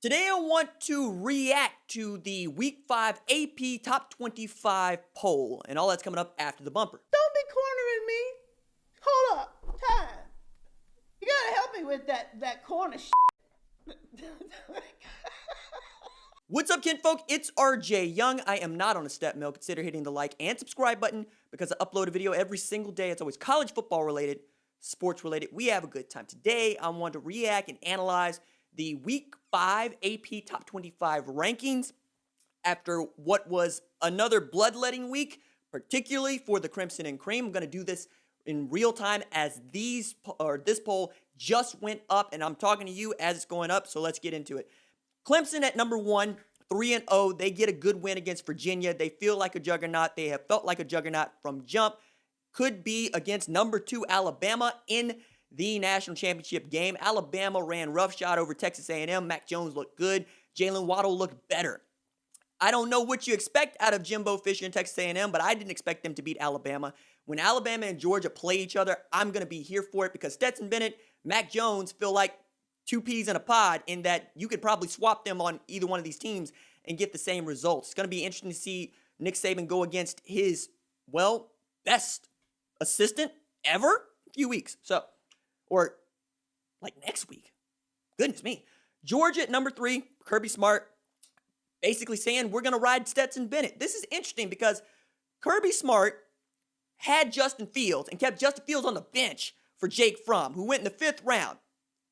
Today I want to react to the Week 5 AP Top 25 poll, and all that's coming up after the bumper. Don't be cornering me. Hold up. Time. You gotta help me with that corner shit. What's up, kinfolk? It's RJ Young. I am not on a step mill. Consider hitting the like and subscribe button because I upload a video every single day. It's always college football related, sports related. We have a good time. Today I want to react and analyze the Week 5 AP Top 25 rankings after what was another bloodletting week, particularly for the Crimson and Cream. I'm going to do this in real time as this poll just went up, and I'm talking to you as it's going up, so let's get into it. Clemson at number 1, 3-0. They get a good win against Virginia. They feel like a juggernaut. They have felt like a juggernaut from jump. Could be against number 2 Alabama in the national championship game. Alabama ran roughshod over Texas A&M. Mac Jones looked good. Jalen Waddle looked better. I don't know what you expect out of Jimbo Fisher and Texas A&M, but I didn't expect them to beat Alabama. When Alabama and Georgia play each other, I'm going to be here for it because Stetson Bennett, Mac Jones feel like two peas in a pod in that you could probably swap them on either one of these teams and get the same results. It's going to be interesting to see Nick Saban go against his, best assistant ever in a few weeks. Or like next week. Goodness me. Georgia at number 3, Kirby Smart, basically saying we're going to ride Stetson Bennett. This is interesting because Kirby Smart had Justin Fields and kept Justin Fields on the bench for Jake Fromm, who went in the 5th round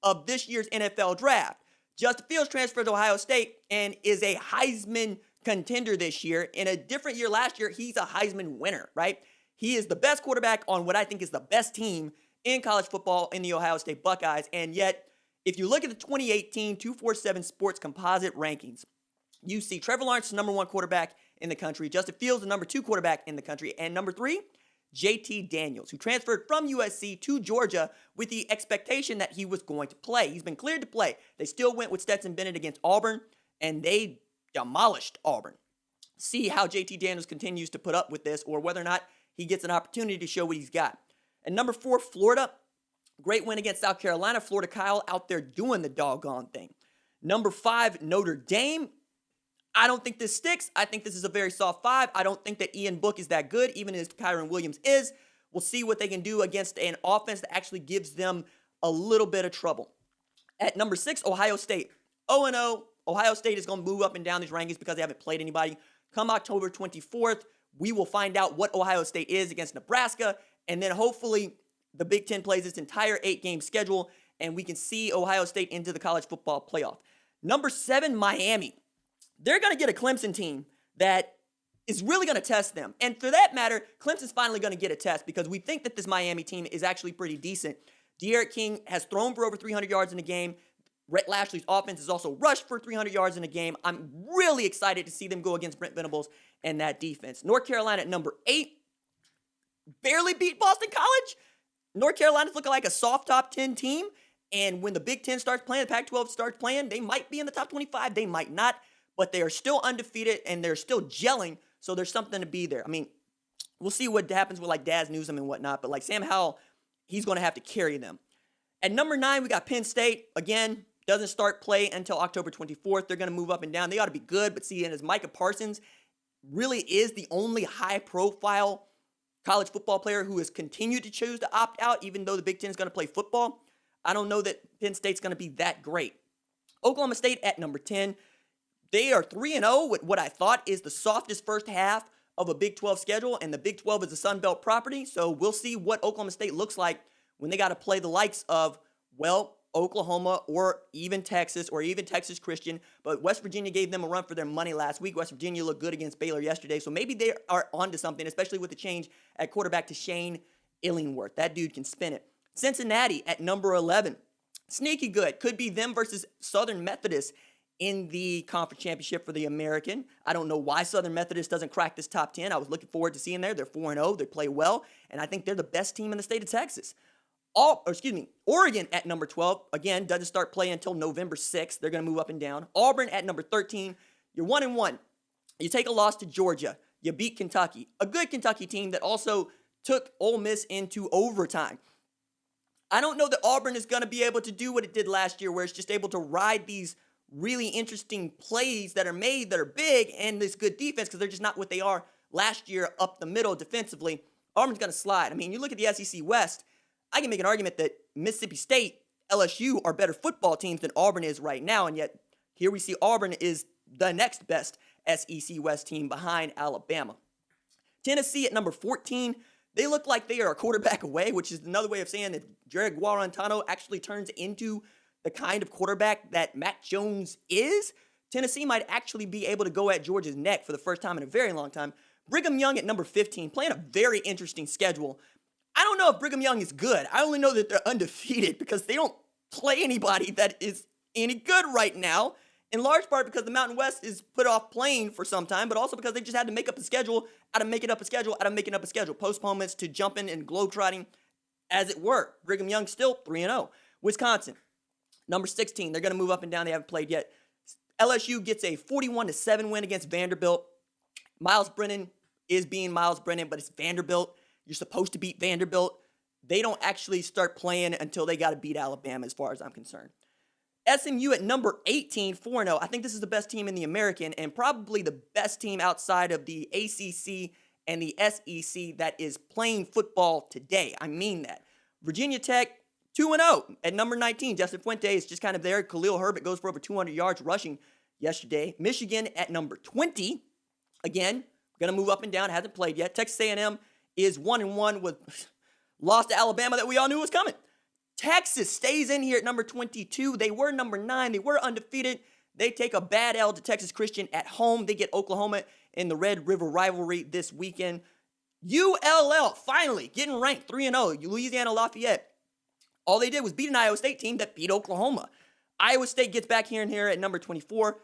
of this year's NFL draft. Justin Fields transferred to Ohio State and is a Heisman contender this year. In a different year last year, he's a Heisman winner, right? He is the best quarterback on what I think is the best team in college football in the Ohio State Buckeyes. And yet, if you look at the 2018 247 Sports Composite rankings, you see Trevor Lawrence, the number 1 quarterback in the country, Justin Fields, the number 2 quarterback in the country, and number 3, JT Daniels, who transferred from USC to Georgia with the expectation that he was going to play. He's been cleared to play. They still went with Stetson Bennett against Auburn, and they demolished Auburn. See how JT Daniels continues to put up with this, or whether or not he gets an opportunity to show what he's got. And number 4, Florida. Great win against South Carolina. Florida Kyle out there doing the doggone thing. Number 5, Notre Dame. I don't think this sticks. I think this is a very soft 5. I don't think that Ian Book is that good, even as Kyron Williams is. We'll see what they can do against an offense that actually gives them a little bit of trouble. At number 6, Ohio State. 0-0. Ohio State is going to move up and down these rankings because they haven't played anybody. Come October 24th, we will find out what Ohio State is against Nebraska. And then hopefully the Big Ten plays its entire 8-game schedule and we can see Ohio State into the college football playoff. Number 7, Miami. They're going to get a Clemson team that is really going to test them. And for that matter, Clemson's finally going to get a test because we think that this Miami team is actually pretty decent. De'Aaron King has thrown for over 300 yards in a game. Rhett Lashley's offense has also rushed for 300 yards in a game. I'm really excited to see them go against Brent Venables and that defense. North Carolina at number 8. Barely beat Boston College. North Carolina's looking like a soft top 10 team. And when the Big Ten starts playing, the Pac-12 starts playing, they might be in the top 25. They might not. But they are still undefeated and they're still gelling. So there's something to be there. I mean, we'll see what happens with like Daz Newsome and whatnot. But like Sam Howell, he's going to have to carry them. At number 9, we got Penn State. Again, doesn't start play until October 24th. They're going to move up and down. They ought to be good. But see, and as Micah Parsons really is the only high-profile college football player who has continued to choose to opt out, even though the Big Ten is going to play football, I don't know that Penn State's going to be that great. Oklahoma State at number 10. They are 3-0 with what I thought is the softest first half of a Big 12 schedule, and the Big 12 is a Sun Belt property, so we'll see what Oklahoma State looks like when they got to play the likes of, Oklahoma or even Texas Christian, but West Virginia gave them a run for their money last week. West Virginia looked good against Baylor yesterday, so maybe they are onto something, especially with the change at quarterback to Shane Illingworth. That dude can spin it. Cincinnati at number 11. Sneaky good. Could be them versus Southern Methodist in the conference championship for the American. I don't know why Southern Methodist doesn't crack this top 10. I was looking forward to seeing there. They're 4-0. They play well, and I think they're the best team in the state of Texas. Oregon at number 12. Again, doesn't start playing until November 6th. They're going to move up and down. Auburn at number 13. You're 1-1. You take a loss to Georgia. You beat Kentucky. A good Kentucky team that also took Ole Miss into overtime. I don't know that Auburn is going to be able to do what it did last year, where it's just able to ride these really interesting plays that are made that are big and this good defense because they're just not what they are last year up the middle defensively. Auburn's going to slide. I mean, you look at the SEC West, I can make an argument that Mississippi State, LSU are better football teams than Auburn is right now, and yet here we see Auburn is the next best SEC West team behind Alabama. Tennessee at number 14, they look like they are a quarterback away, which is another way of saying that Jared Guarantano actually turns into the kind of quarterback that Mac Jones is. Tennessee might actually be able to go at Georgia's neck for the first time in a very long time. Brigham Young at number 15, playing a very interesting schedule. I don't know if Brigham Young is good. I only know that they're undefeated because they don't play anybody that is any good right now, in large part because the Mountain West is put off playing for some time, but also because they just had to make up a schedule out of making up a schedule out of making up a schedule. Postponements to jumping and globetrotting, as it were. Brigham Young still 3-0. Wisconsin, number 16. They're going to move up and down. They haven't played yet. LSU gets a 41-7 win against Vanderbilt. Miles Brennan is being Miles Brennan, but it's Vanderbilt. You're supposed to beat Vanderbilt. They don't actually start playing until they got to beat Alabama, as far as I'm concerned. SMU at number 18, 4-0. I think this is the best team in the American and probably the best team outside of the ACC and the SEC that is playing football today. I mean that. Virginia Tech, 2-0 at number 19. Justin Fuente is just kind of there. Khalil Herbert goes for over 200 yards rushing yesterday. Michigan at number 20. Again, going to move up and down. Hasn't played yet. Texas A&M is 1-1 with loss to Alabama that we all knew was coming. Texas stays in here at number 22. They were number 9. They were undefeated. They take a bad L to Texas Christian at home. They get Oklahoma in the Red River rivalry this weekend. ULL finally getting ranked 3-0. Louisiana Lafayette. All they did was beat an Iowa State team that beat Oklahoma. Iowa State gets back here and here at number 24.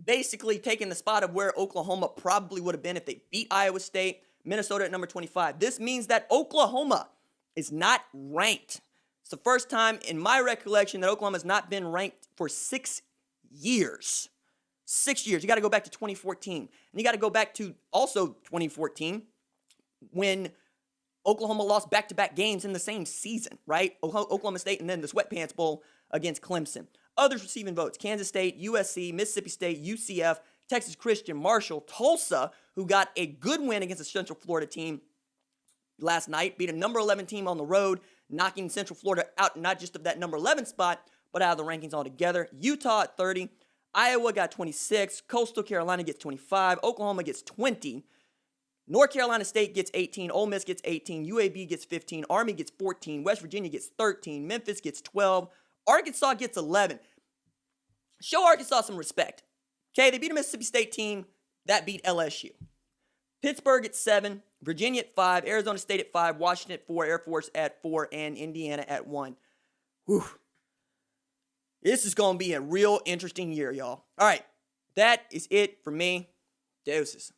Basically taking the spot of where Oklahoma probably would have been if they beat Iowa State. Minnesota at number 25. This means that Oklahoma is not ranked. It's the first time in my recollection that Oklahoma has not been ranked for 6 years. 6 years. You got to go back to 2014. And you got to go back to also 2014 when Oklahoma lost back-to-back games in the same season, right? Oklahoma State and then the Sweatpants Bowl against Clemson. Others receiving votes: Kansas State, USC, Mississippi State, UCF, Texas Christian, Marshall, Tulsa, who got a good win against a Central Florida team last night, beat a number 11 team on the road, knocking Central Florida out not just of that number 11 spot, but out of the rankings altogether. Utah at 30. Iowa got 26. Coastal Carolina gets 25. Oklahoma gets 20. North Carolina State gets 18. Ole Miss gets 18. UAB gets 15. Army gets 14. West Virginia gets 13. Memphis gets 12. Arkansas gets 11. Show Arkansas some respect. Okay, they beat a Mississippi State team that beat LSU. Pittsburgh at 7. Virginia at 5. Arizona State at 5. Washington at 4. Air Force at 4. And Indiana at 1. Whew. This is going to be a real interesting year, y'all. All right, that is it for me. Deuces.